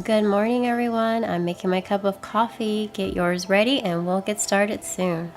Good morning, everyone. I'm making my cup of coffee. Get yours ready and we'll get started soon.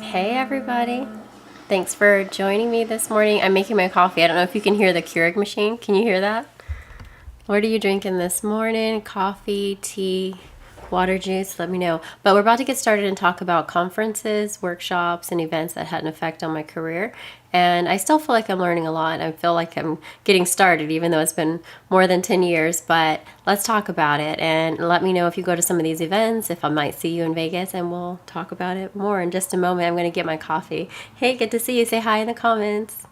Hey, everybody. Thanks for joining me this morning. I'm making my coffee. I don't know if you can hear the Keurig machine. Can you hear that? What are you drinking this morning? Coffee, tea, water, juice? Let me know. But we're about to get started and talk about conferences, workshops, and events that had an effect on my career. And I still feel like I'm learning a lot. I feel like I'm getting started, even though it's been more than 10 years. But let's talk about it and let me know if you go to some of these events, if I might see you in Vegas, and we'll talk about it more in just a moment. I'm going to get my coffee. Hey, good to see you. Say hi in the comments.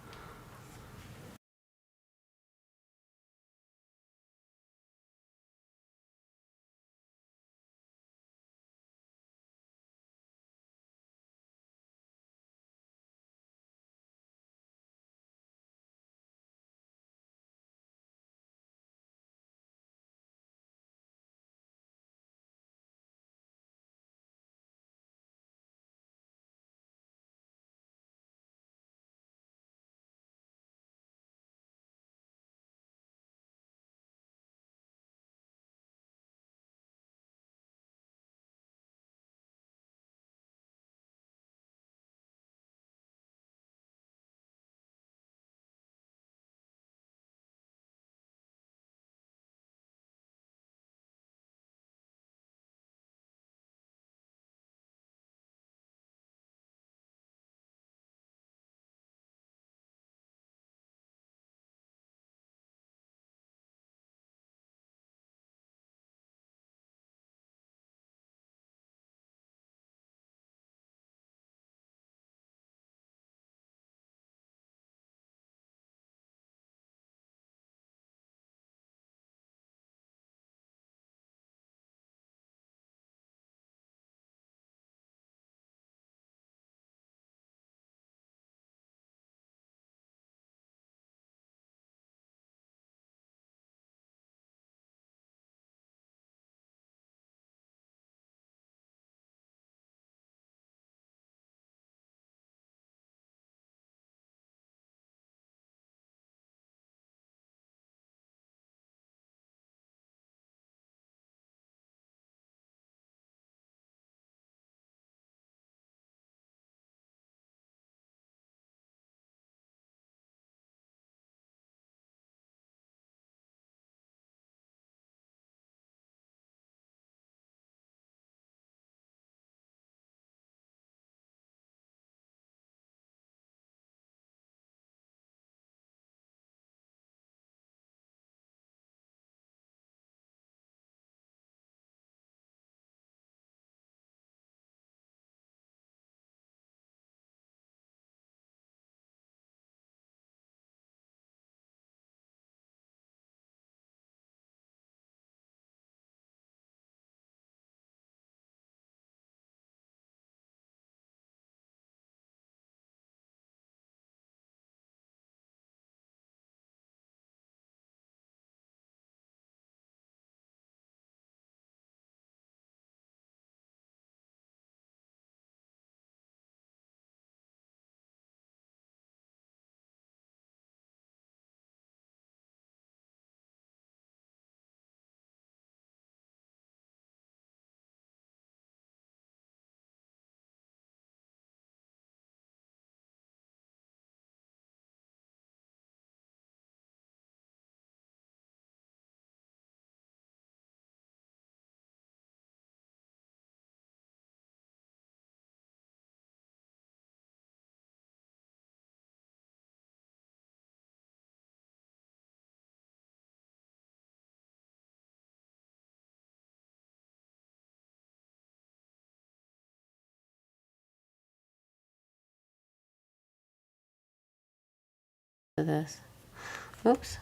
this. Oops.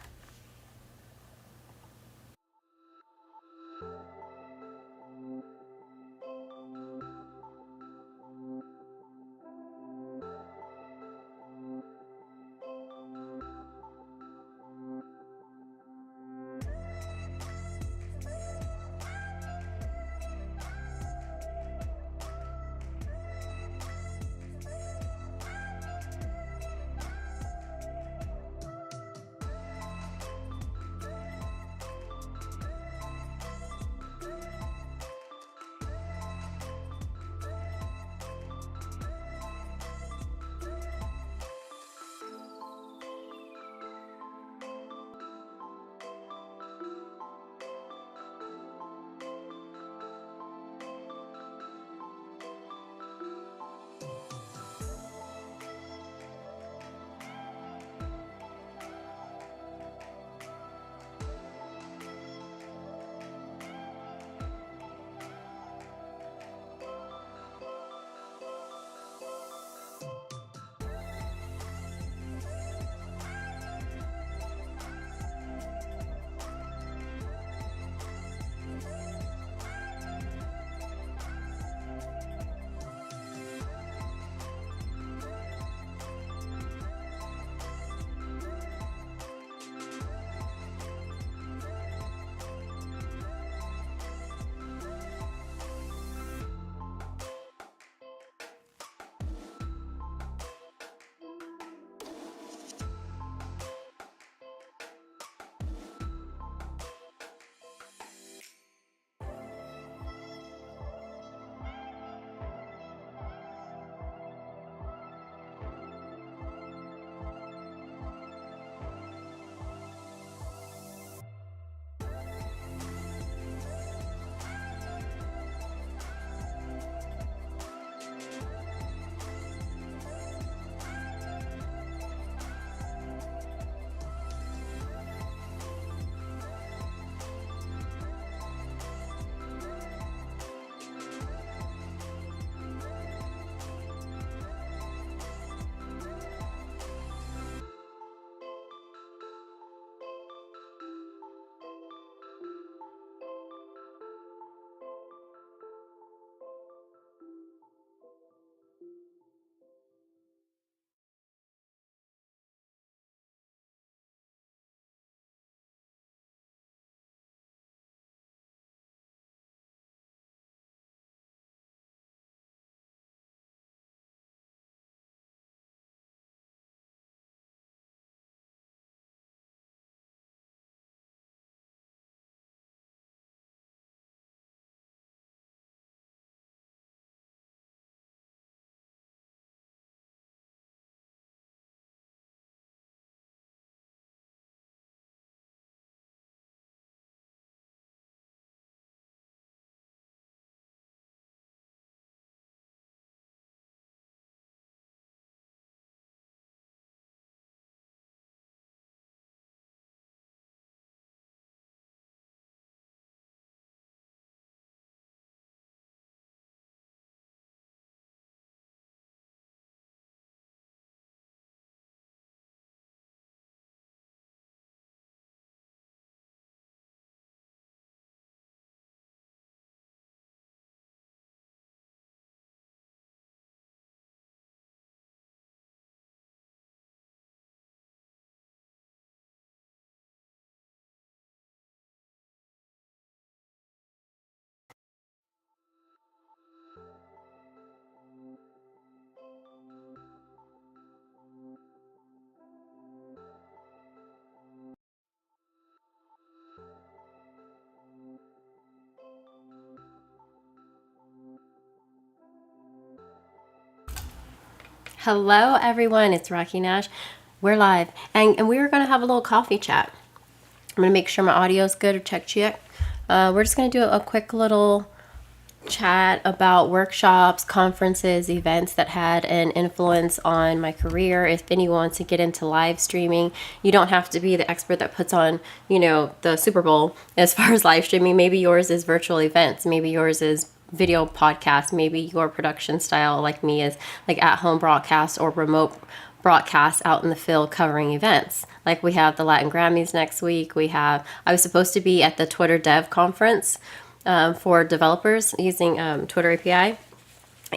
Hello, everyone. It's Rocky Nash. We're live, and we were going to have a little coffee chat. I'm going to make sure my audio is good or check. We're just going to do a quick little chat about workshops, conferences, events that had an influence on my career. If anyone wants to get into live streaming, you don't have to be the expert that puts on, the Super Bowl as far as live streaming. Maybe yours is virtual events. Maybe yours is video podcast. Maybe your production style, like me, is like at-home broadcast or remote broadcasts out in the field covering events. Like we have the Latin Grammys next week. I was supposed to be at the Twitter Dev Conference for developers using Twitter API.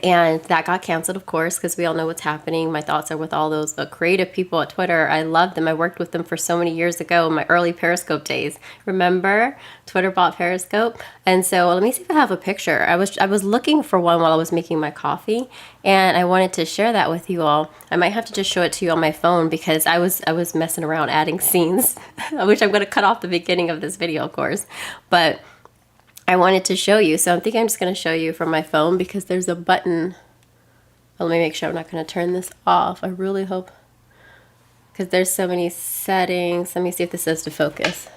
And that got canceled, of course, because we all know what's happening. My thoughts are with all those creative people at Twitter. I love them. I worked with them for so many years ago in my early Periscope days. Remember? Twitter bought Periscope. And so let me see if I have a picture. I was looking for one while I was making my coffee, and I wanted to share that with you all. I might have to just show it to you on my phone because I was messing around adding scenes, which I'm going to cut off the beginning of this video, of course. But I wanted to show you, so I think I'm just going to show you from my phone because there's a button. Well, let me make sure I'm not going to turn this off. I really hope, because there's so many settings. Let me see if this says to focus.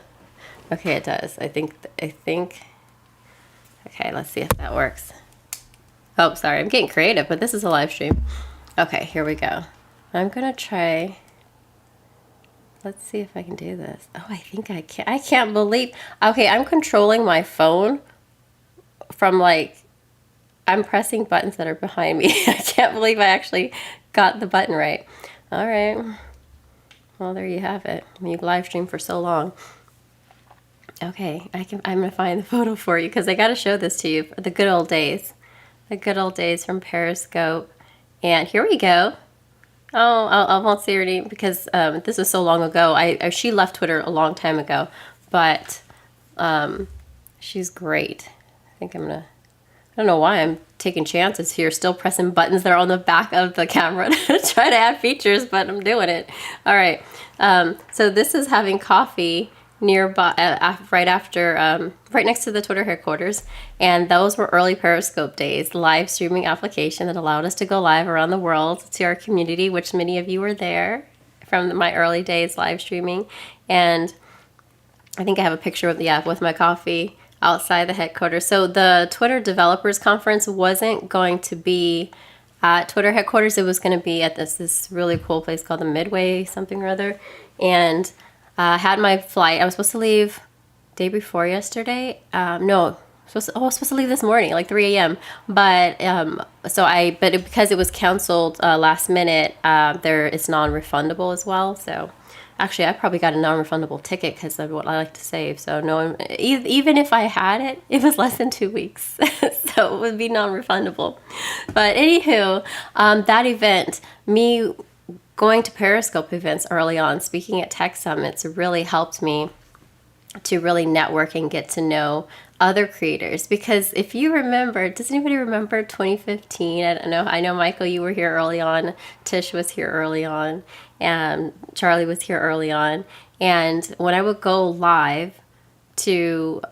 Okay, it does. I think. Okay, let's see if that works. Oh, sorry, I'm getting creative, but this is a live stream. Okay, here we go. I'm going to try. Let's see if I can do this. Oh, I think I can. I can't believe. Okay, I'm controlling my phone from I'm pressing buttons that are behind me. I can't believe I actually got the button right. All right. Well, there you have it. You've live streamed for so long. Okay, I'm gonna find the photo for you because I got to show this to you. The good old days. The good old days from Periscope. And here we go. Oh, I won't say her name because this is so long ago. She left Twitter a long time ago, but she's great. I don't know why I'm taking chances here, still pressing buttons that are on the back of the camera to try to add features, but I'm doing it. All right. So this is having coffee nearby, right next to the Twitter headquarters. And those were early Periscope days, live streaming application that allowed us to go live around the world to our community, which many of you were there from my early days live streaming. And I think I have a picture with my coffee outside the headquarters. So the Twitter Developers Conference wasn't going to be at Twitter headquarters. It was going to be at this really cool place called the Midway something or other. And had my flight. I was supposed to leave day before yesterday. I was supposed to leave this morning, 3 a.m. But because it was canceled last minute, it's non-refundable as well. So actually, I probably got a non-refundable ticket because of what I like to save. So even if I had it, it was less than 2 weeks, so it would be non-refundable. But anywho, that event, me going to Periscope events early on, speaking at tech summits, really helped me to really network and get to know other creators. Because if you remember, does anybody remember 2015? I don't know. I know, Michael, you were here early on. Tish was here early on. And Charlie was here early on. And when I would go live you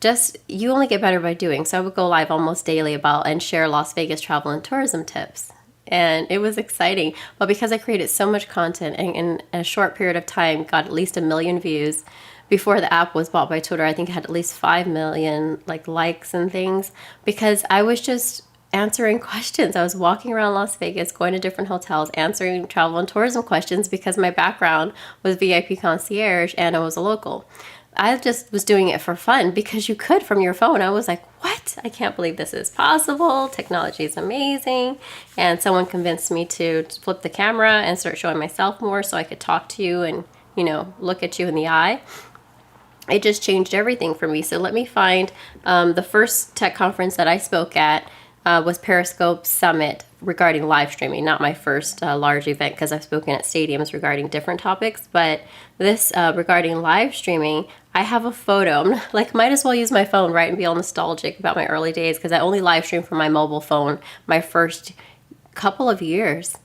only get better by doing. So I would go live almost daily and share Las Vegas travel and tourism tips. And it was exciting. But because I created so much content and in a short period of time got at least 1 million views before the app was bought by Twitter, I think it had at least 5 million likes and things, because I was just answering questions. I was walking around Las Vegas, going to different hotels, answering travel and tourism questions because my background was VIP concierge and I was a local. I just was doing it for fun because you could from your phone. I was like, what? I can't believe this is possible. Technology is amazing. And someone convinced me to flip the camera and start showing myself more so I could talk to you and, look at you in the eye. It just changed everything for me. So let me find the first tech conference that I spoke at was Periscope Summit regarding live streaming, not my first large event because I've spoken at stadiums regarding different topics, but this regarding live streaming, I have a photo. I'm might as well use my phone, right, and be all nostalgic about my early days because I only live streamed from my mobile phone my first couple of years.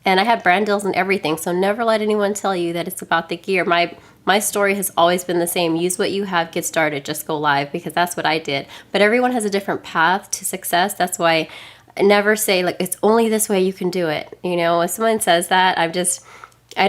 And I had brand deals and everything, so never let anyone tell you that it's about the gear. My story has always been the same. Use what you have, get started, just go live, because that's what I did. But everyone has a different path to success. That's why I never say, it's only this way you can do it. If someone says that, I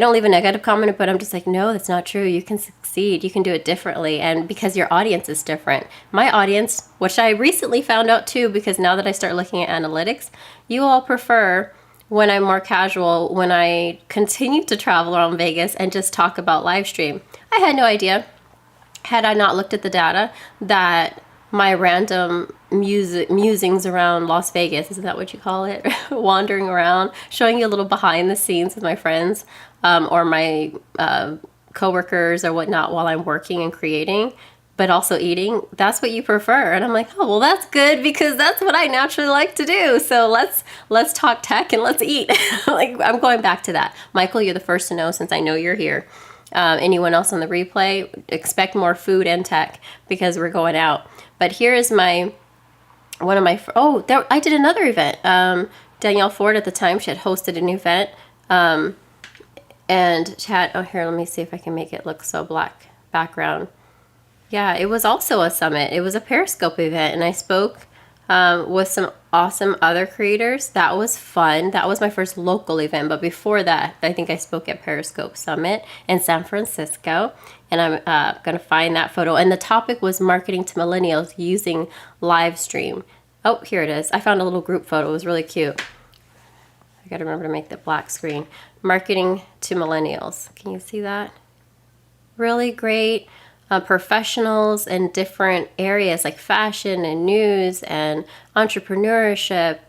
don't leave a negative comment, but I'm just no, that's not true. You can succeed. You can do it differently. And because your audience is different. My audience, which I recently found out too, because now that I start looking at analytics, you all prefer when I'm more casual, when I continue to travel around Vegas and just talk about live stream. I had no idea, had I not looked at the data, that my random musings around Las Vegas. Isn't that what you call it? Wandering around, showing you a little behind the scenes with my friends or my coworkers or whatnot while I'm working and creating, but also eating. That's what you prefer. And I'm like, oh, well, that's good because that's what I naturally like to do. So let's talk tech and let's eat. Like, I'm going back to that. Michael, you're the first to know since I know you're here. Anyone else on the replay, expect more food and tech because we're going out. But here is I did another event. Danielle Ford at the time, she had hosted an event. And chat, here, let me see if I can make it look so black background. Yeah, it was also a summit. It was a Periscope event, and I spoke with some awesome other creators. That was fun. That was my first local event. But before that, I think I spoke at Periscope Summit in San Francisco. And I'm going to find that photo. And the topic was marketing to millennials using live stream. Oh, here it is. I found a little group photo. It was really cute. I got to remember to make the black screen. Marketing to millennials. Can you see that? Really great. Professionals in different areas like fashion and news and entrepreneurship,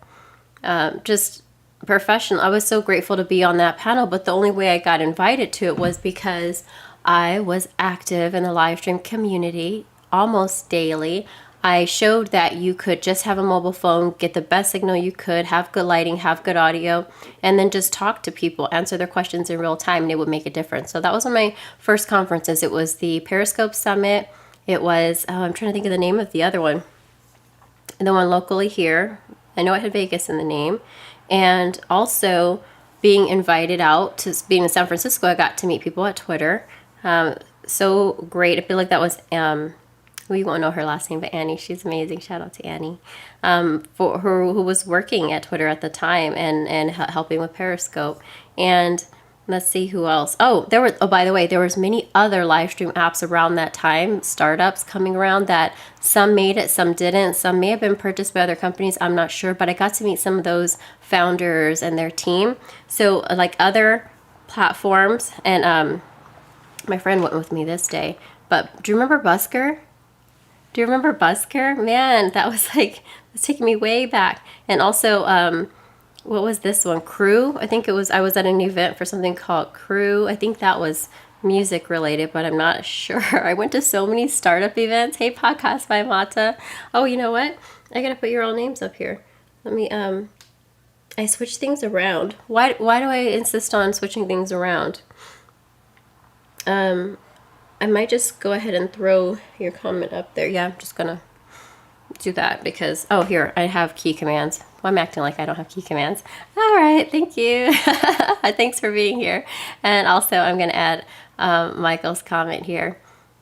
just professional. I was so grateful to be on that panel, but the only way I got invited to it was because I was active in the live stream community almost daily. I showed that you could just have a mobile phone, get the best signal you could, have good lighting, have good audio, and then just talk to people, answer their questions in real time, and it would make a difference. So that was one of my first conferences. It was the Periscope Summit. It was, I'm trying to think of the name of the other one. The one locally here. I know it had Vegas in the name. And also being invited out to being in San Francisco, I got to meet people at Twitter. So great. I feel like that was... we won't know her last name, but Annie, she's amazing. Shout out to Annie, for her who was working at Twitter at the time and helping with Periscope. And let's see who else. By the way, there was many other live stream apps around that time, startups coming around that some made it, some didn't. Some may have been purchased by other companies. I'm not sure, but I got to meet some of those founders and their team. So like other platforms, and my friend went with me this day. But do you remember Busker? Do you remember Busker? Man, that was like, it's taking me way back. And also, what was this one? Crew? I think it was, I was at an event for something called Crew. I think that was music related, but I'm not sure. I went to so many startup events. Hey, Podcast by Mata. Oh, you know what? I gotta put your all names up here. Let me, I switch things around. Why do I insist on switching things around? I might just go ahead and throw your comment up there. Yeah, I'm just gonna do that because, oh, here, I have key commands. Well, I'm acting like I don't have key commands. All right, thank you. Thanks for being here. And also I'm gonna add Michael's comment here.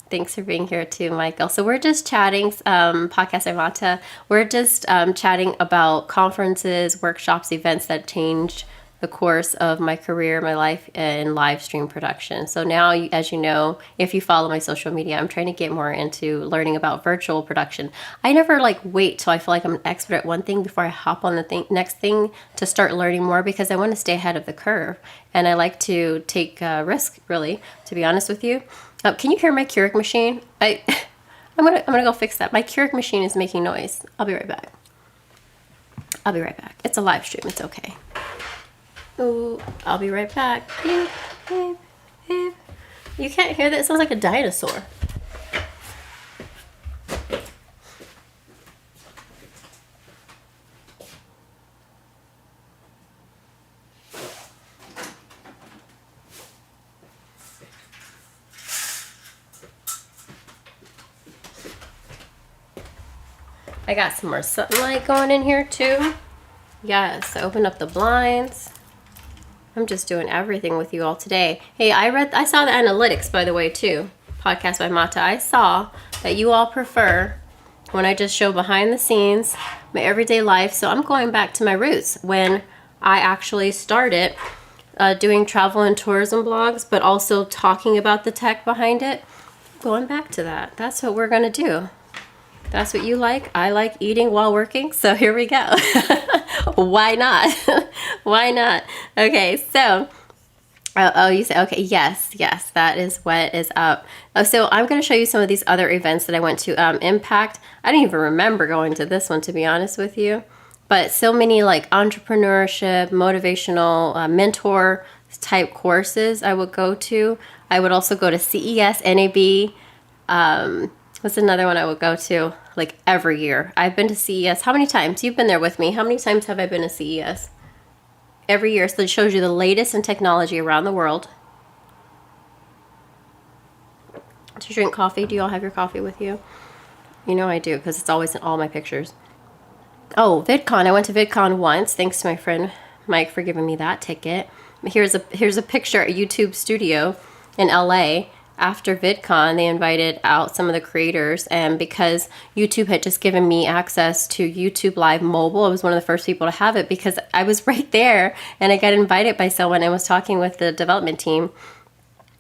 Thanks for being here too, Michael. So we're just chatting, Podcast Amata. We're just chatting about conferences, workshops, events that changed the course of my career, my life in live stream production. So now, as you know, if you follow my social media, I'm trying to get more into learning about virtual production. I never wait till I feel like I'm an expert at one thing before I hop on the next thing to start learning more, because I want to stay ahead of the curve. And I like to take risk, really, to be honest with you. Can you hear my Keurig machine? I'm gonna go fix that. My Keurig machine is making noise. I'll be right back. It's a live stream. It's okay. Ooh, I'll be right back. You can't hear that? It sounds like a dinosaur. I got some more sunlight going in here too. Yes, I opened up the blinds. I'm just doing everything with you all today. Hey, I saw the analytics, by the way, too. Podcast by Mata. I saw that you all prefer when I just show behind the scenes, my everyday life. So I'm going back to my roots when I actually started doing travel and tourism blogs, but also talking about the tech behind it. Going back to that. That's what we're going to do. That's what you like. I like eating while working. So here we go. Why not? Why not? Okay, so Oh, you say, okay, yes, that is what is up. So I'm going to show you some of these other events that I went to. Impact, I didn't even remember going to this one, to be honest with you. But so many like entrepreneurship, motivational, mentor type courses I would go to. I would also go to CES, NAB. What's another one I would go to? Like every year. I've been to CES. How many times? You've been there with me. How many times have I been to CES? Every year. So it shows you the latest in technology around the world. Do you drink coffee? Do you all have your coffee with you? You know I do, because it's always in all my pictures. Oh, VidCon. I went to VidCon once. Thanks to my friend Mike for giving me that ticket. Here's a picture at YouTube Studio in LA. After VidCon, they invited out some of the creators, and because YouTube had just given me access to YouTube Live Mobile, I was one of the first people to have it because I was right there, and I got invited by someone and was talking with the development team,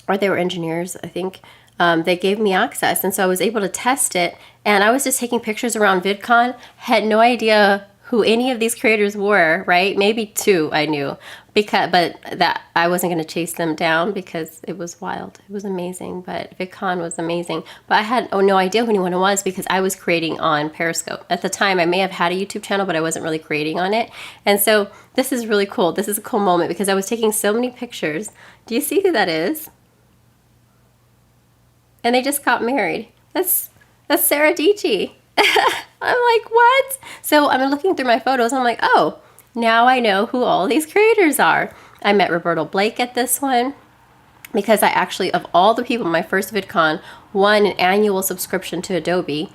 or they were engineers, I think. They gave me access, and so I was able to test it, and I was just taking pictures around VidCon, had no idea who any of these creators were, right? Maybe two I knew, but that I wasn't going to chase them down because it was wild. It was amazing, but VidCon was amazing. But I had no idea who anyone was because I was creating on Periscope. At the time, I may have had a YouTube channel, but I wasn't really creating on it. And so this is really cool. This is a cool moment because I was taking so many pictures. Do you see who that is? And they just got married. That's Sarah Dietschy. I'm like, what? So I'm looking through my photos and I'm like, oh, now I know who all these creators are. I met Roberto Blake at this one because I actually, of all the people, my first VidCon, won an annual subscription to Adobe.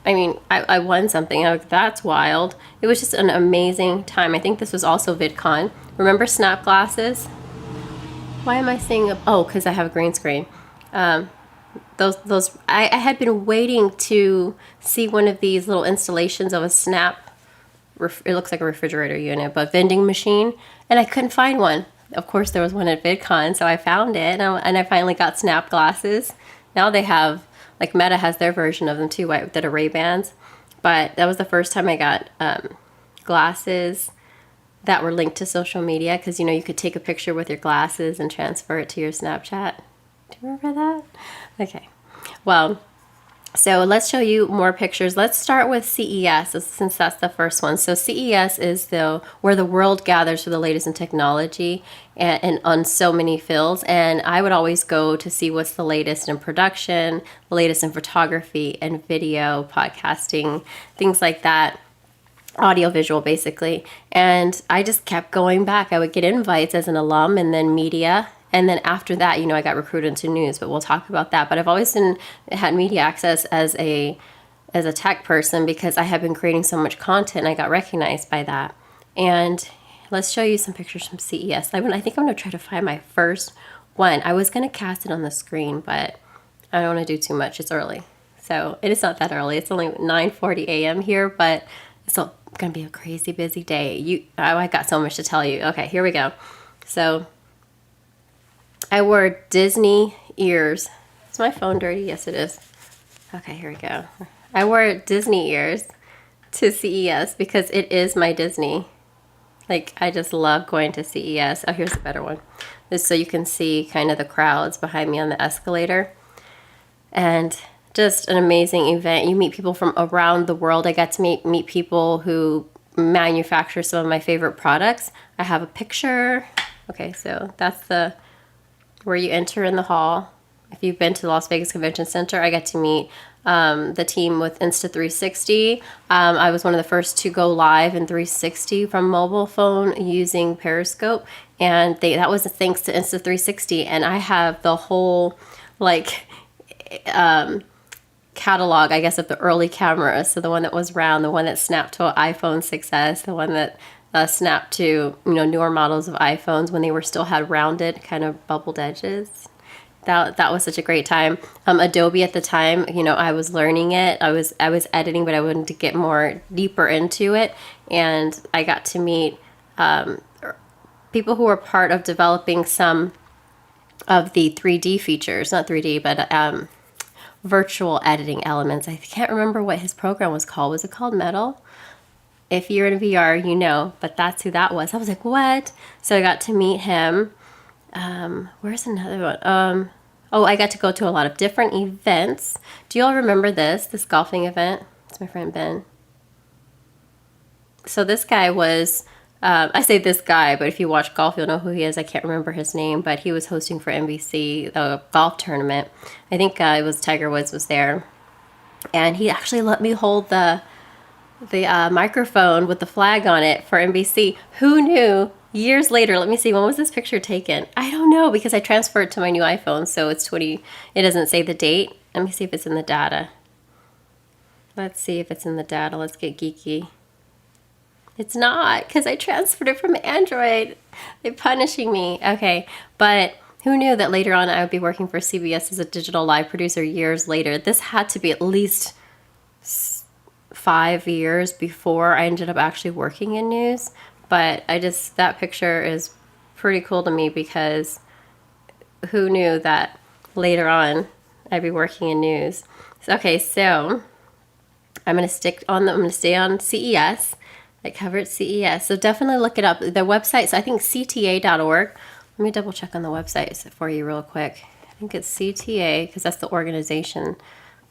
I mean, I won something. I was like, that's wild. It was just an amazing time. I think this was also VidCon. Remember Snap Glasses? Why am I saying, oh, because I have a green screen. I had been waiting to see one of these little installations of a Snap, it looks like a refrigerator unit, but vending machine, and I couldn't find one. Of course, there was one at VidCon, so I found it, and I finally got Snap Glasses. Now they have, like Meta has their version of them too, that are Ray-Bans, but that was the first time I got glasses that were linked to social media, because, you know, you could take a picture with your glasses and transfer it to your Snapchat. Do you remember that? Okay. Well, so let's show you more pictures. Let's start with CES since that's the first one. So CES is where the world gathers for the latest in technology and on so many fields. And I would always go to see what's the latest in production, the latest in photography and video, podcasting, things like that. Audio visual basically. And I just kept going back. I would get invites as an alum and then media. And then after that, you know, I got recruited into news, but we'll talk about that. But I've always had media access as a tech person because I have been creating so much content and I got recognized by that. And let's show you some pictures from CES. I think I'm going to try to find my first one. I was going to cast it on the screen, but I don't want to do too much. It's early. So it is not that early. It's only 9:40 a.m. here, but it's going to be a crazy busy day. I got so much to tell you. Okay, here we go. So I wore Disney ears. Is my phone dirty? Yes, it is. Okay, here we go. I wore Disney ears to CES because it is my Disney. Like, I just love going to CES. Oh, here's a better one. This so you can see kind of the crowds behind me on the escalator. And just an amazing event. You meet people from around the world. I got to meet people who manufacture some of my favorite products. I have a picture. Okay, so that's where you enter in the hall. If you've been to the Las Vegas Convention Center, I got to meet the team with Insta360. I was one of the first to go live in 360 from mobile phone using Periscope, and that was thanks to Insta360. And I have the whole catalog, I guess, of the early cameras. So the one that was round, the one that snapped to an iPhone 6S, the one that snapped to newer models of iPhones when they still had rounded kind of bubbled edges. That was such a great time. Adobe at the time, I was learning it. I was editing, but I wanted to get more deeper into it, and I got to meet people who were part of developing some of the 3D features, not 3D, but virtual editing elements. I can't remember what his program was called. Was it called Metal? If you're in VR, but that's who that was. I was like, what? So I got to meet him. Where's another one? Oh, I got to go to a lot of different events. Do you all remember this golfing event? It's my friend Ben. So this guy was, I say this guy, but if you watch golf, you'll know who he is. I can't remember his name, but he was hosting for NBC a golf tournament. I think it was Tiger Woods was there. And he actually let me hold the microphone with the flag on it for NBC. Who knew? Years later, let me see, when was this picture taken? I don't know, because I transferred to my new iPhone, so it's it doesn't say the date. Let me see if it's in the data. Let's see if it's in the data. Let's get geeky. It's not, because I transferred it from Android. They're punishing me. Okay, but who knew that later on I would be working for CBS as a digital live producer years later? This had to be at least 5 years before I ended up actually working in news. But that picture is pretty cool to me, because who knew that later on I'd be working in news. Okay, so I'm going to stay on CES. I covered CES. So definitely look it up. The website, so I think CTA.org. Let me double check on the website for you real quick. I think it's CTA, because that's the organization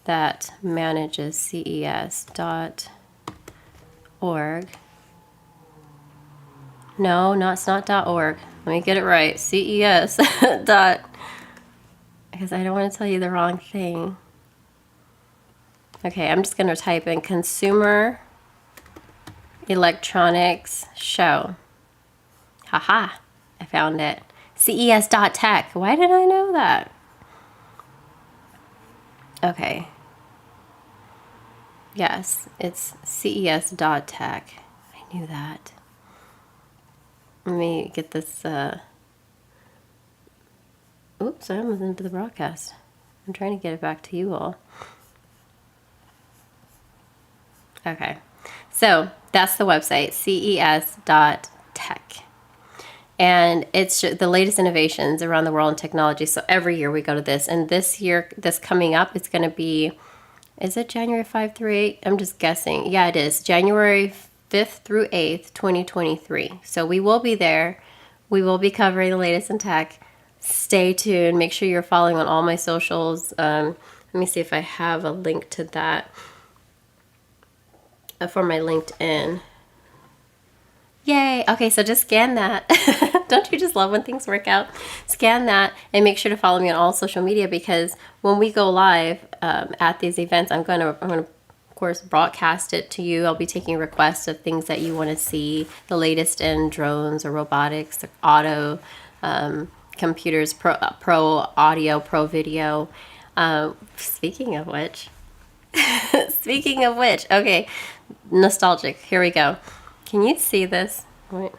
that manages CES.org. No, it's not .org. Let me get it right. CES. Because I don't want to tell you the wrong thing. Okay, I'm just going to type in Consumer Electronics Show. Haha, I found it. CES.tech. Why did I know that? Okay. Yes, it's CES.tech. I knew that. Let me get this, oops, I almost into the broadcast. I'm trying to get it back to you all. Okay, so that's the website, ces.tech. And it's the latest innovations around the world in technology. So every year we go to this. And this year, this coming up, it's going to be, is it January 5 through 8? I'm just guessing. Yeah, it is. January 5th through 8th, 2023. So we will be there. We will be covering the latest in tech. Stay tuned. Make sure you're following on all my socials. Let me see if I have a link to that for my LinkedIn. Yay. Okay, so just scan that. Don't you just love when things work out? Scan that and make sure to follow me on all social media, because when we go live at these events, I'm going to of course broadcast it to you. I'll be taking requests of things that you want to see, the latest in drones or robotics, or auto, computers, pro audio, pro video. Speaking of which, okay, nostalgic. Here we go. Can you see this? Wait.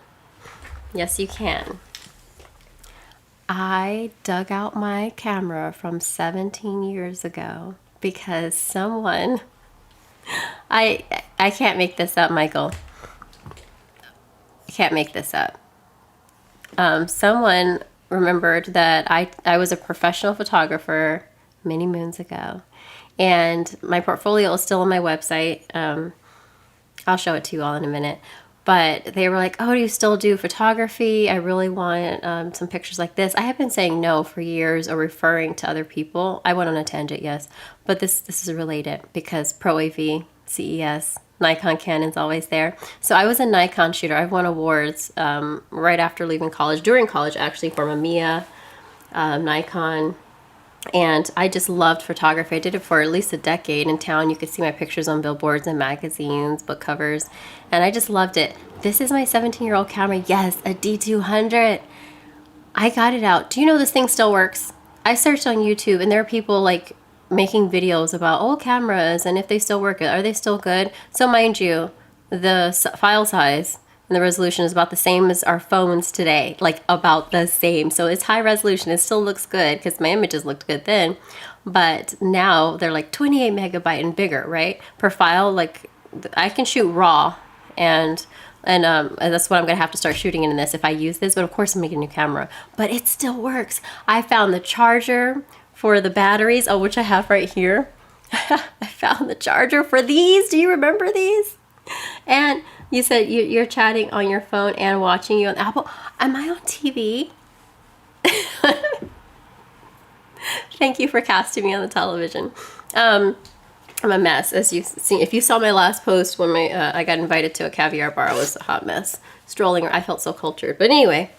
Yes, you can. I dug out my camera from 17 years ago because someone, I can't make this up, Michael. I can't make this up. Someone remembered that I was a professional photographer many moons ago, and my portfolio is still on my website. I'll show it to you all in a minute. But they were like, oh, do you still do photography? I really want some pictures like this. I have been saying no for years, or referring to other people. I went on a tangent, yes. But this is related, because Pro AV, CES, Nikon, Canon's always there. So I was a Nikon shooter. I've won awards right after leaving college, during college actually, for Mamiya, Nikon. And I just loved photography. I did it for at least a decade in town. You could see my pictures on billboards and magazines, book covers, and I just loved it. This is my 17-year-old camera. Yes, a D200. I got it out. Do you know this thing still works? I searched on YouTube, and there are people like making videos about old cameras and if they still work. Are they still good? So mind you, the file size and the resolution is about the same as our phones today, like about the same. So it's high resolution. It still looks good, because my images looked good then. But now they're like 28 megabyte and bigger, right? Per file. Like I can shoot raw, and that's what I'm going to have to start shooting in this if I use this. But of course I'm going to get a new camera. But it still works. I found the charger for the batteries, which I have right here. I found the charger for these. Do you remember these? And you said you're chatting on your phone and watching you on Apple. Am I on TV? Thank you for casting me on the television. I'm a mess, as you've seen. If you saw my last post when I got invited to a caviar bar, it was a hot mess. Strolling, I felt so cultured. But anyway,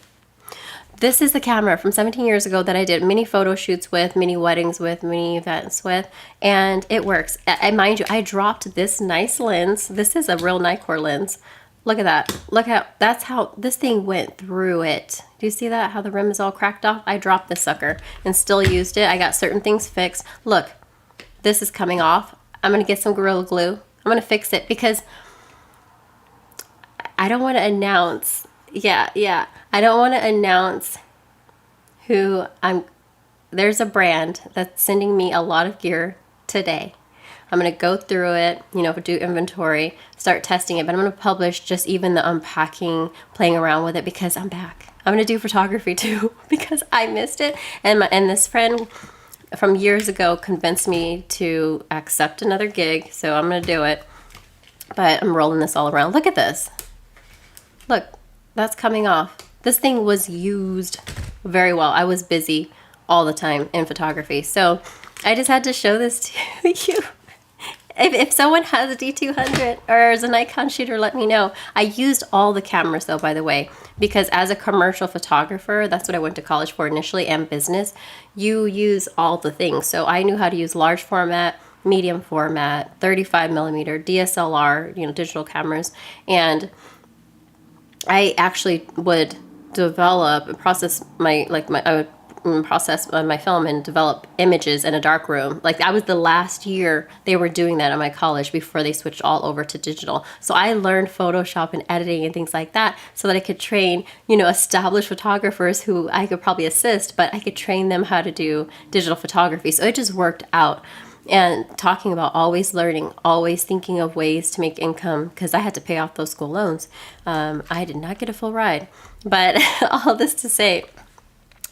this is the camera from 17 years ago that I did many photo shoots with, many weddings with, many events with, and it works. And mind you, I dropped this nice lens. This is a real Nikkor lens. Look at that. Look how, that's how this thing went through it. Do you see that? How the rim is all cracked off? I dropped this sucker and still used it. I got certain things fixed. Look, this is coming off. I'm going to get some Gorilla Glue. I'm going to fix it because I don't want to announce. Yeah. I don't want to announce who I'm. There's a brand that's sending me a lot of gear today. I'm going to go through it, do inventory, start testing it, but I'm going to publish just even the unpacking, playing around with it because I'm back. I'm going to do photography too because I missed it. And this friend from years ago convinced me to accept another gig, so I'm going to do it. But I'm rolling this all around. Look at this. Look, that's coming off. This thing was used very well. I was busy all the time in photography, so I just had to show this to you. If someone has a D200 or is a Nikon shooter, let me know. I used all the cameras though, by the way, because as a commercial photographer, that's what I went to college for initially, and business, you use all the things. So I knew how to use large format, medium format, 35 millimeter, DSLR, digital cameras. And I actually would develop and process I would process my film and develop images in a dark room. Like that was the last year they were doing that at my college before they switched all over to digital. So I learned Photoshop and editing and things like that so that I could train, established photographers who I could probably assist, but I could train them how to do digital photography. So it just worked out. And talking about always learning, always thinking of ways to make income, because I had to pay off those school loans. I did not get a full ride. But all this to say,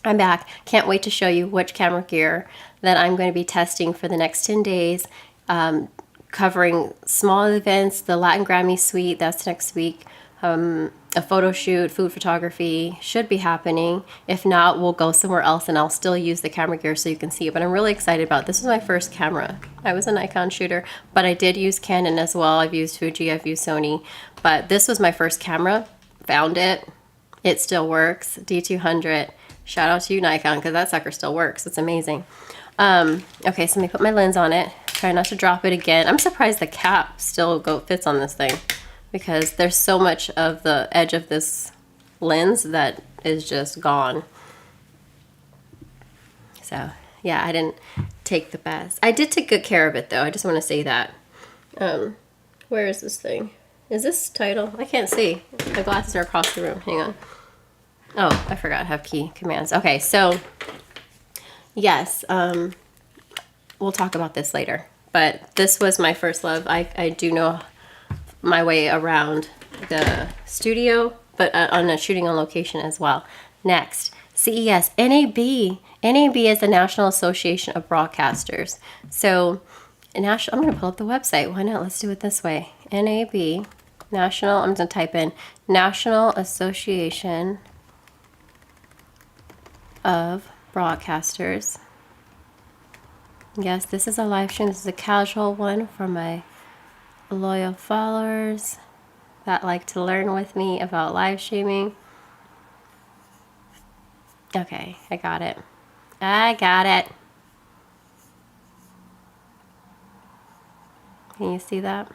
I'm back. Can't wait to show you which camera gear that I'm going to be testing for the next 10 days, covering small events, the Latin Grammy Suite, that's next week, a photo shoot, food photography should be happening. If not, we'll go somewhere else and I'll still use the camera gear so you can see it. But I'm really excited about it. This was my first camera. I was a Nikon shooter, but I did use Canon as well. I've used Fuji, I've used Sony, but this was my first camera. Found it. It still works. D200. Shout out to you, Nikon, because that sucker still works. It's amazing. Okay, so let me put my lens on it. Try not to drop it again. I'm surprised the cap still fits on this thing because there's so much of the edge of this lens that is just gone. So, yeah, I didn't take the best. I did take good care of it, though. I just want to say that. Where is this thing? Is this title? I can't see. My glasses are across the room. Hang on. Oh, I forgot I have key commands. Okay, so yes, we'll talk about this later. But this was my first love. I do know my way around the studio, but on a shooting on location as well. Next, CES, NAB. NAB is the National Association of Broadcasters. So, I'm going to pull up the website. Why not? Let's do it this way. NAB, National, I'm going to type in National Association of Broadcasters. Yes, this is a live stream. This is a casual one for my loyal followers that like to learn with me about live streaming. Okay, I got it. Can you see that?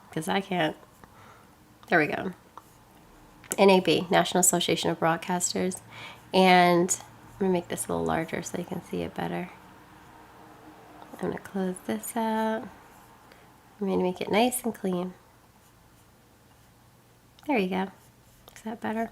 Because I can't. There we go. NAB, National Association of Broadcasters. And I'm going to make this a little larger so you can see it better. I'm going to close this out. I'm going to make it nice and clean. There you go. Is that better?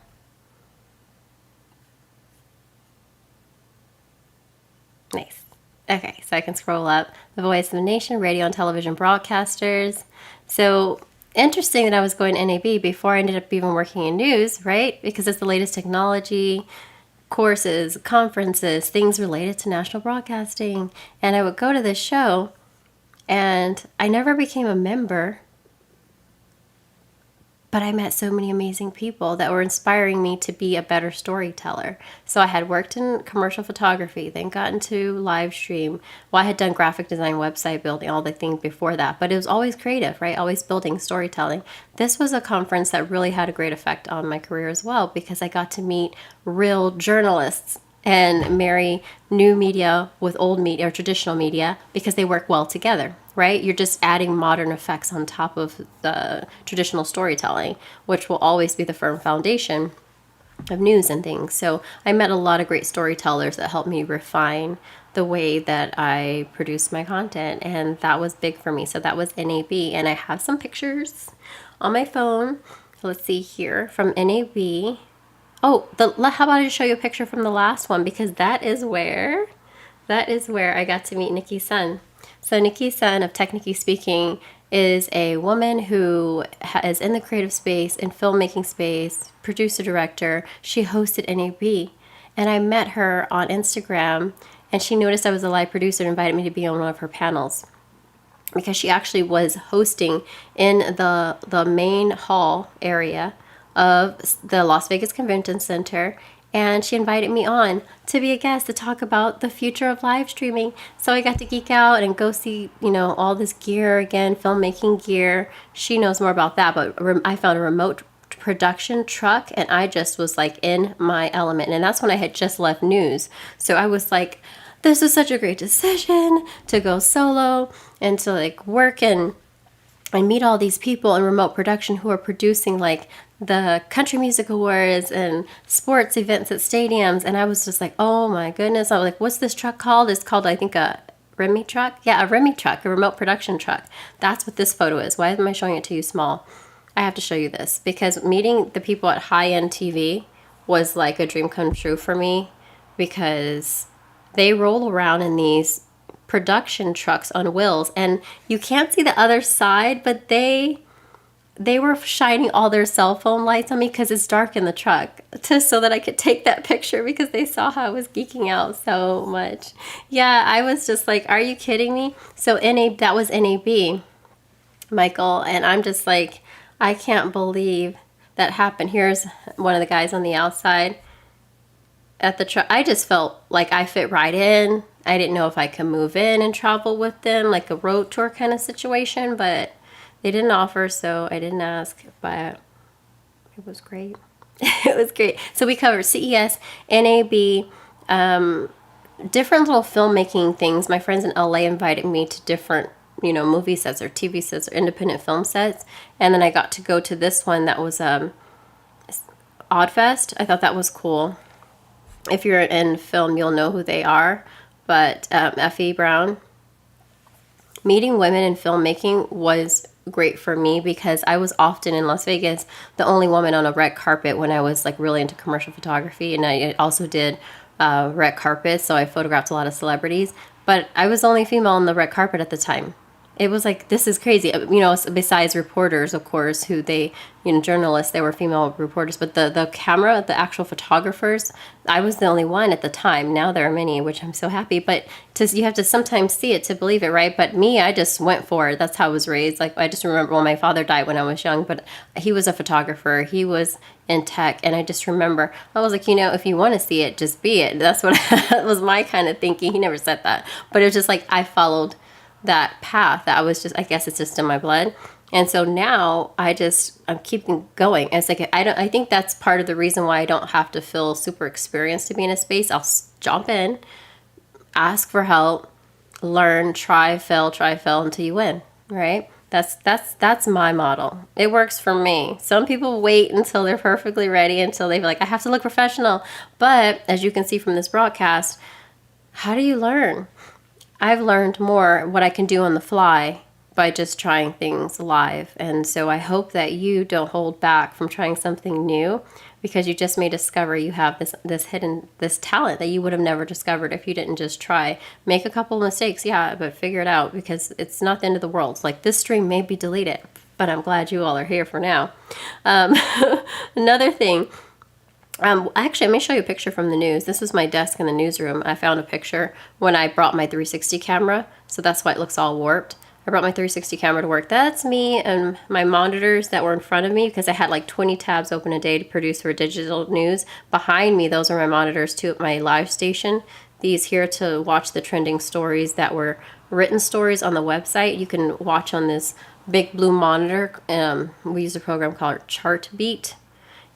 Nice. Okay, so I can scroll up. The Voice of the Nation, radio and television broadcasters. So interesting that I was going to NAB before I ended up even working in news, right? Because it's the latest technology, courses, conferences, things related to national broadcasting. And I would go to this show, and I never became a member, but I met so many amazing people that were inspiring me to be a better storyteller. So I had worked in commercial photography, then got into live stream. Well, I had done graphic design, website building, all the things before that, but it was always creative, right? Always building, storytelling. This was a conference that really had a great effect on my career as well, because I got to meet real journalists and marry new media with old media or traditional media, because they work well together, right? You're just adding modern effects on top of the traditional storytelling, which will always be the firm foundation of news and things. So I met a lot of great storytellers that helped me refine the way that I produce my content, and that was big for me. So that was NAB, and I have some pictures on my phone. Let's see here from NAB. Oh, how about I just show you a picture from the last one, because that is where I got to meet Nikki Sun. So Nikki Sun of Technically Speaking is a woman who is in the creative space, in filmmaking space, producer, director. She hosted NAB, and I met her on Instagram, and she noticed I was a live producer and invited me to be on one of her panels, because she actually was hosting in the main hall area of the Las Vegas Convention Center, and she invited me on to be a guest to talk about the future of live streaming. So I got to geek out and go see, all this gear again, filmmaking gear. She knows more about that, but I found a remote production truck, and I just was like in my element. And that's when I had just left news. So I was like, this is such a great decision to go solo and to like work and meet all these people in remote production who are producing like the Country Music Awards and sports events at stadiums. And I was just like, oh my goodness. I was like, what's this truck called? It's called, I think, a Remy truck. Yeah, a Remy truck, a remote production truck. That's what this photo is. Why am I showing it to you small? I have to show you this, because meeting the people at high-end TV was like a dream come true for me, because they roll around in these production trucks on wheels, and you can't see the other side, but they were shining all their cell phone lights on me, because it's dark in the truck, so that I could take that picture, because they saw how I was geeking out so much. Yeah, I was just like, are you kidding me? So that was NAB, Michael, and I'm just like, I can't believe that happened. Here's one of the guys on the outside at the truck. I just felt like I fit right in. I didn't know if I could move in and travel with them, like a road tour kind of situation, but they didn't offer, so I didn't ask, but it was great. It was great. So we covered CES, NAB, different little filmmaking things. My friends in LA invited me to different, movie sets or TV sets or independent film sets, and then I got to go to this one that was Oddfest. I thought that was cool. If you're in film, you'll know who they are. But Effie Brown, meeting women in filmmaking was great for me, because I was often in Las Vegas the only woman on a red carpet when I was like really into commercial photography, and I also did red carpets, so I photographed a lot of celebrities, but I was the only female on the red carpet at the time. It was like, this is crazy. Besides reporters, of course, who journalists, they were female reporters, but the camera, the actual photographers, I was the only one at the time. Now there are many, which I'm so happy, but you have to sometimes see it to believe it, right? But me, I just went for it. That's how I was raised. Like, I just remember when my father died when I was young, but he was a photographer. He was in tech, and I just remember, I was like, if you want to see it, just be it. That's what that was my kind of thinking. He never said that, but it was just like, I followed that path. That was just, I guess it's just in my blood. And so now I'm keeping going. It's like, I think that's part of the reason why I don't have to feel super experienced to be in a space. I'll jump in, ask for help, learn, try, fail until you win, right? That's my model. It works for me. Some people wait until they're perfectly ready, until they're like, I have to look professional. But as you can see from this broadcast, how do you learn? I've learned more what I can do on the fly by just trying things live. And so I hope that you don't hold back from trying something new, because you just may discover you have this talent that you would have never discovered if you didn't just try. Make a couple of mistakes, yeah, but figure it out, because it's not the end of the world. It's like, this stream may be deleted, but I'm glad you all are here for now. Another thing, actually, let me show you a picture from the news. This was my desk in the newsroom. I found a picture when I brought my 360 camera, so that's why it looks all warped. I brought my 360 camera to work. That's me and my monitors that were in front of me because I had like 20 tabs open a day to produce for digital news. Behind me, those are my monitors too at my live station. These here to watch the trending stories that were written stories on the website. You can watch on this big blue monitor. We use a program called Chartbeat.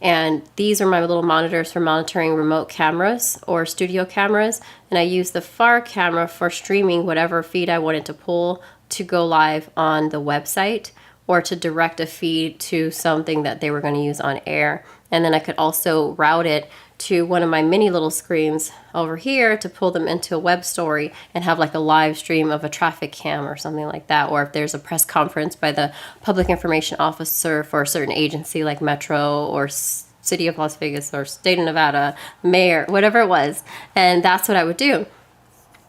And these are my little monitors for monitoring remote cameras or studio cameras. And I use the far camera for streaming whatever feed I wanted to pull to go live on the website or to direct a feed to something that they were going to use on air. And then I could also route it to one of my mini little screens over here to pull them into a web story and have like a live stream of a traffic cam or something like that. Or if there's a press conference by the public information officer for a certain agency like Metro or City of Las Vegas or State of Nevada, mayor, whatever it was. And that's what I would do.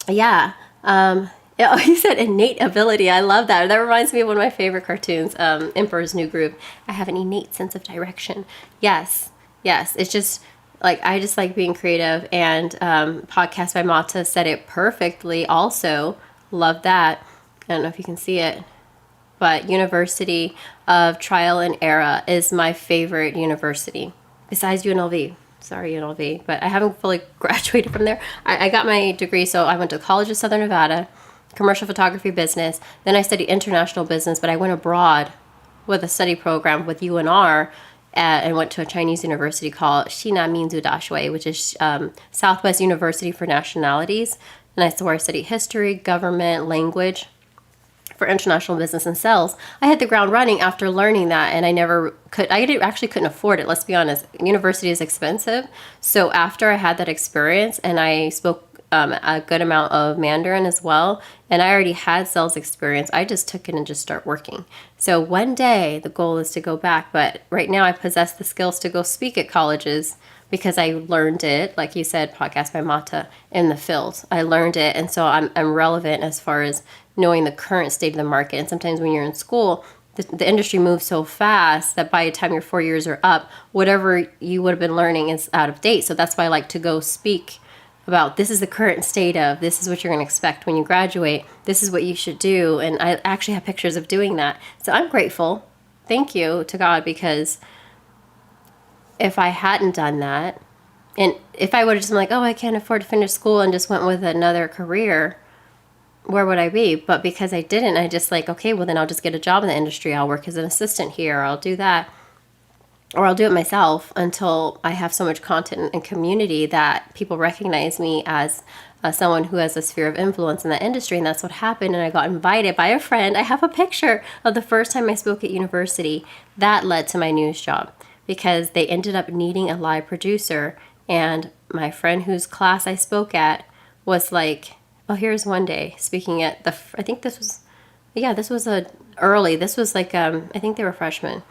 Yeah. Oh, you said innate ability. I love that. That reminds me of one of my favorite cartoons, Emperor's New Groove. I have an innate sense of direction. Yes. It's just like, I just like being creative. And Podcast by Mata said it perfectly also. Love that. I don't know if you can see it. But University of Trial and Error is my favorite university. Besides UNLV. Sorry, UNLV. But I haven't fully graduated from there. I got my degree, so I went to College of Southern Nevada. Commercial photography business. Then I studied international business, but I went abroad with a study program with UNR and went to a Chinese university called Xina Minzu Dashui, which is Southwest University for Nationalities. And that's where I studied history, government, language for international business and sales. I hit the ground running after learning that, and actually couldn't afford it. Let's be honest. University is expensive. So after I had that experience and I spoke a good amount of Mandarin as well, and I already had sales experience, I just took it and just start working. So one day the goal is to go back, but right now I possess the skills to go speak at colleges because I learned it, like you said, Podcast by Mata, in the field. I learned it, and so I'm relevant as far as knowing the current state of the market. And sometimes when you're in school, the industry moves so fast that by the time your 4 years are up, whatever you would have been learning is out of date. So that's why I like to go speak about this is the current state of, this is what you're going to expect when you graduate, this is what you should do. And I actually have pictures of doing that. So I'm grateful. Thank you to God, because if I hadn't done that, and if I would have just been like, oh, I can't afford to finish school and just went with another career, where would I be? But because I didn't, I just like, okay, well then I'll just get a job in the industry. I'll work as an assistant here. I'll do that. Or I'll do it myself until I have so much content and community that people recognize me as someone who has a sphere of influence in that industry. And that's what happened. And I got invited by a friend. I have a picture of the first time I spoke at university. That led to my news job because they ended up needing a live producer. And my friend whose class I spoke at was like, oh, here's one day speaking at I think this was like, I think they were freshmen.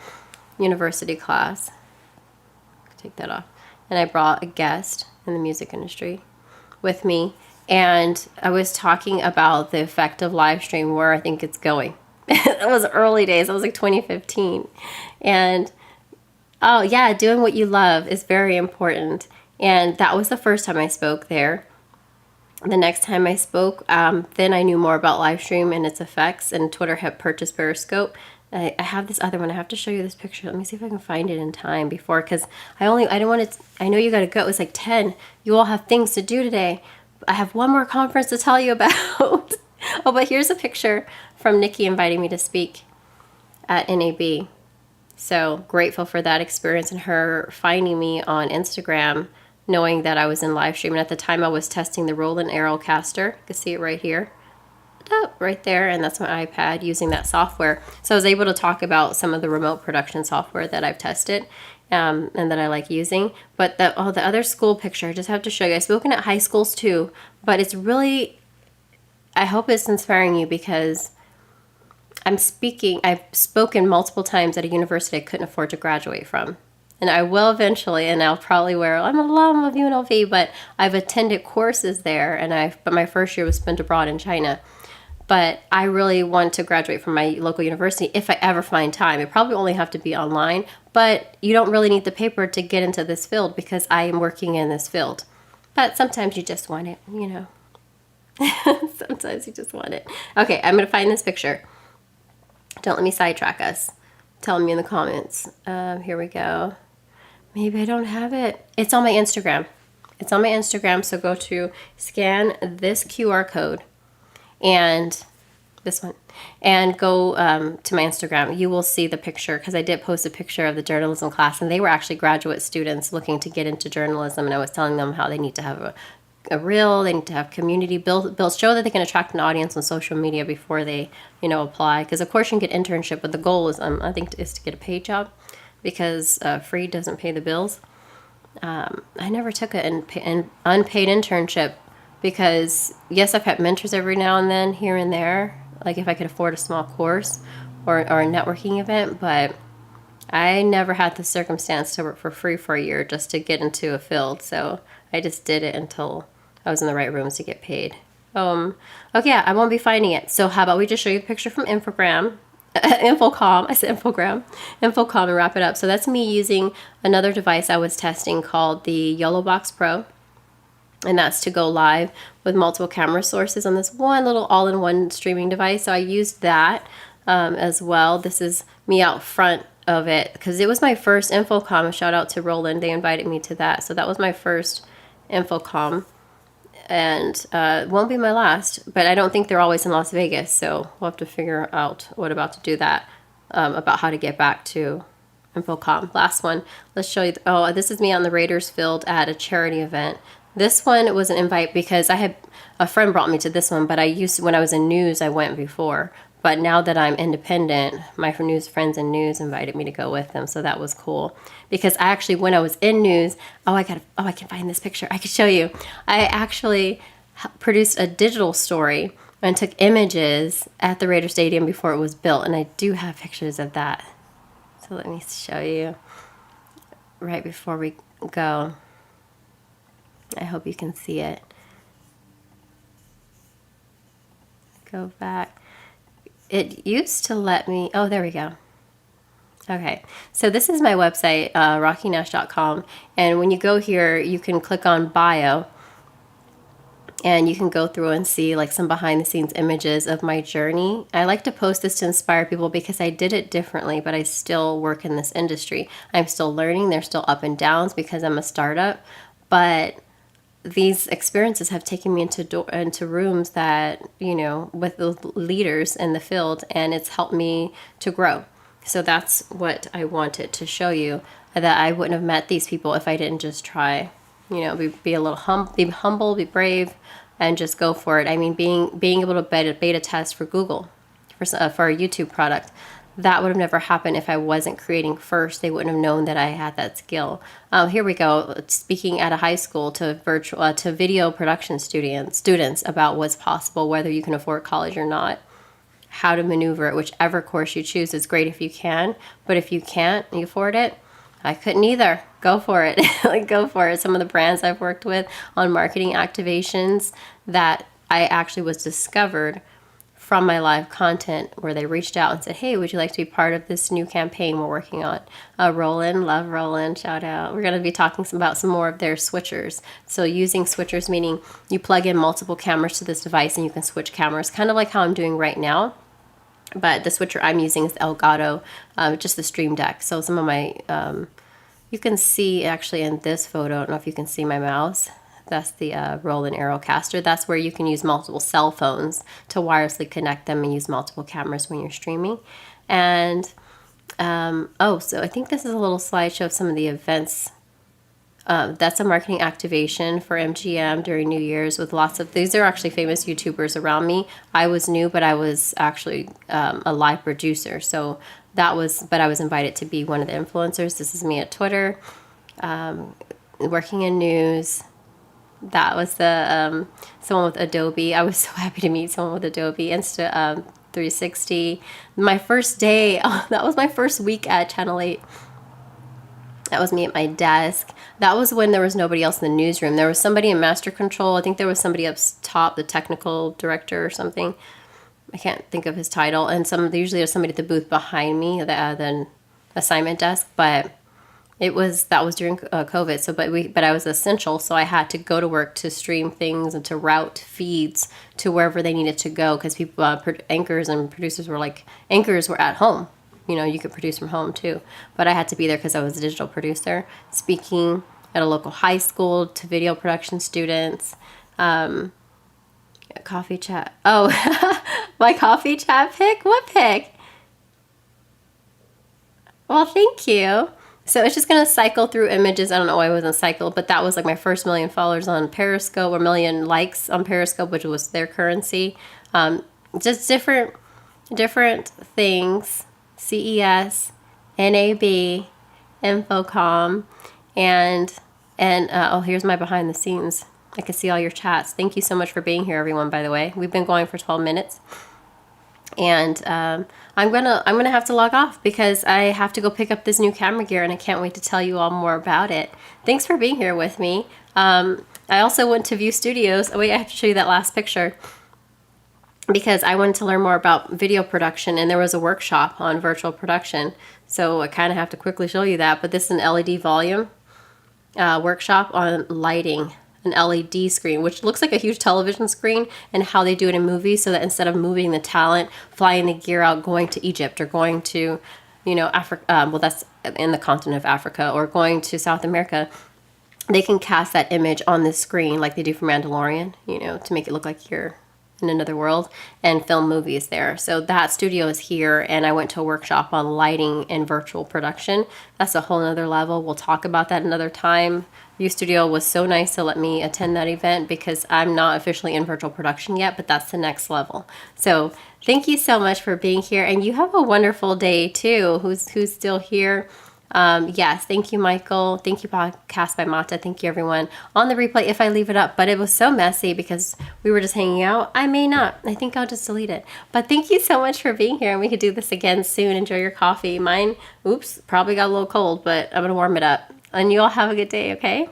University class. Take that off. And I brought a guest in the music industry with me, and I was talking about the effect of live stream, where I think it's going. It was early days. It was like 2015. And oh yeah, doing what you love is very important. And that was the first time I spoke there. The next time I spoke, then I knew more about live stream and its effects, and Twitter had purchased Periscope. I have this other one. I have to show you this picture. Let me see if I can find it in time before, because I don't want to, I know you got to go. It's like 10. You all have things to do today. I have one more conference to tell you about. Oh, but here's a picture from Nikki inviting me to speak at NAB. So grateful for that experience and her finding me on Instagram, knowing that I was in live stream. And at the time I was testing the Roland Aerocaster. You can see it right here. Right there, and that's my iPad using that software. So I was able to talk about some of the remote production software that I've tested and that I like using. But the other school picture, I just have to show you. I've spoken at high schools too, but it's really, I hope it's inspiring you, because I've spoken multiple times at a university I couldn't afford to graduate from. And I will eventually, and I'll probably I'm an alum of UNLV, but I've attended courses there, but my first year was spent abroad in China. But I really want to graduate from my local university if I ever find time. It probably only have to be online, but you don't really need the paper to get into this field because I am working in this field. But sometimes you just want it, you know. Sometimes you just want it. Okay, I'm going to find this picture. Don't let me sidetrack us. Tell me in the comments. Here we go. Maybe I don't have it. It's on my Instagram. It's on my Instagram, so go to scan this QR code and this one, and go to my Instagram. You will see the picture, because I did post a picture of the journalism class, and they were actually graduate students looking to get into journalism, and I was telling them how they need to have a reel, they need to have community, build, show that they can attract an audience on social media before they, apply. Because of course you can get internship, but the goal is, I think, is to get a paid job, because free doesn't pay the bills. I never took an unpaid internship because, yes, I've had mentors every now and then here and there, like if I could afford a small course or a networking event, but I never had the circumstance to work for free for a year just to get into a field. So I just did it until I was in the right rooms to get paid. Okay, I won't be finding it. So how about we just show you the picture from Infogram. Infocomm, I said Infogram, Infocomm, and wrap it up. So that's me using another device I was testing called the Yellow Box Pro, and that's to go live with multiple camera sources on this one little all-in-one streaming device. So I used that as well. This is me out front of it because it was my first Infocomm. Shout out to Roland, they invited me to that. So that was my first Infocomm. And won't be my last, but I don't think they're always in Las Vegas, so we'll have to figure out what about to do that, about how to get back to Infocomm. Last one, let's show you. Oh, this is me on the Raiders field at a charity event. This one was an invite because I had a friend brought me to this one, but when I was in news, I went before. But now that I'm independent, my news friends in news invited me to go with them, so that was cool. Because I actually, when I was in news, I can find this picture. I can show you. I actually produced a digital story and took images at the Raider Stadium before it was built, and I do have pictures of that. So let me show you right before we go. I hope you can see it. Go back. It used to let me, oh, there we go. Okay, so this is my website, rockynash.com, and when you go here, you can click on bio, and you can go through and see like some behind the scenes images of my journey. I like to post this to inspire people because I did it differently, but I still work in this industry. I'm still learning. There's still up and downs because I'm a startup, but these experiences have taken me into rooms that, with the leaders in the field, and it's helped me to grow. So that's what I wanted to show you, that I wouldn't have met these people if I didn't just try, be a little be humble, be brave, and just go for it. I mean, being able to beta test for Google, for a YouTube product, that would have never happened if I wasn't creating first. They wouldn't have known that I had that skill. Here we go. Speaking at a high school to video production students about what's possible, whether you can afford college or not, how to maneuver it. Whichever course you choose is great if you can, but if you can't, you afford it. I couldn't either. Go for it. Go for it. Some of the brands I've worked with on marketing activations that I actually was discovered from my live content, where they reached out and said, hey, would you like to be part of this new campaign we're working on? Roland, love Roland, shout out. We're going to be talking about some more of their switchers. So using switchers, meaning you plug in multiple cameras to this device and you can switch cameras, kind of like how I'm doing right now. But the switcher I'm using is the Elgato, just the Stream Deck. So some of my, you can see actually in this photo, I don't know if you can see my mouse. That's the Roland Aerocaster. That's where you can use multiple cell phones to wirelessly connect them and use multiple cameras when you're streaming. And, so I think this is a little slideshow of some of the events. That's a marketing activation for MGM during New Year's with these are actually famous YouTubers around me. I was new, but I was actually a live producer. So but I was invited to be one of the influencers. This is me at Twitter, working in news. That was the someone with Adobe. I was so happy to meet someone with Adobe Insta 360. My first day, that was my first week at Channel 8. That was me at my desk. That was when there was nobody else in the newsroom. There was somebody in Master Control. I think there was somebody up top, the technical director or something. I can't think of his title. And usually there's somebody at the booth behind me, the assignment desk. But that was during COVID. So, but I was essential, so I had to go to work to stream things and to route feeds to wherever they needed to go, because people, anchors and producers were like, anchors were at home. You know, you could produce from home too, but I had to be there because I was a digital producer, speaking at a local high school to video production students. Coffee chat. Oh, my coffee chat pick? What pick? Well, thank you. So it's just going to cycle through images. I don't know why it wasn't cycled, but that was like my first million followers on Periscope, or million likes on Periscope, which was their currency. Just different things. CES, NAB, Infocom, and oh, here's my behind the scenes. I can see all your chats. Thank you so much for being here, everyone, by the way. We've been going for 12 minutes. And I'm gonna have to log off because I have to go pick up this new camera gear, and I can't wait to tell you all more about it. Thanks for being here with me. I also went to View Studios. Oh wait, I have to show you that last picture, because I wanted to learn more about video production, and there was a workshop on virtual production. So I kind of have to quickly show you that. But this is an LED volume workshop on lighting an LED screen, which looks like a huge television screen, and how they do it in movies, so that instead of moving the talent, flying the gear out, going to Egypt, or going to, you know, Africa, well, that's in the continent of Africa, or going to South America, they can cast that image on the screen like they do for Mandalorian, you know, to make it look like you're in another world, and film movies there. So that studio is here, and I went to a workshop on lighting and virtual production. That's a whole nother level. We'll talk about that another time. View Studio was so nice to let me attend that event, because I'm not officially in virtual production yet, but that's the next level. So thank you so much for being here, and you have a wonderful day too. Who's still here? Yes, thank you, Michael. Thank you, Podcast by Mata. Thank you, everyone on the replay, if I leave it up. But it was so messy because we were just hanging out. I may not. I think I'll just delete it. But thank you so much for being here, and we could do this again soon. Enjoy your coffee. Mine, oops, probably got a little cold, but I'm going to warm it up. And you all have a good day, okay?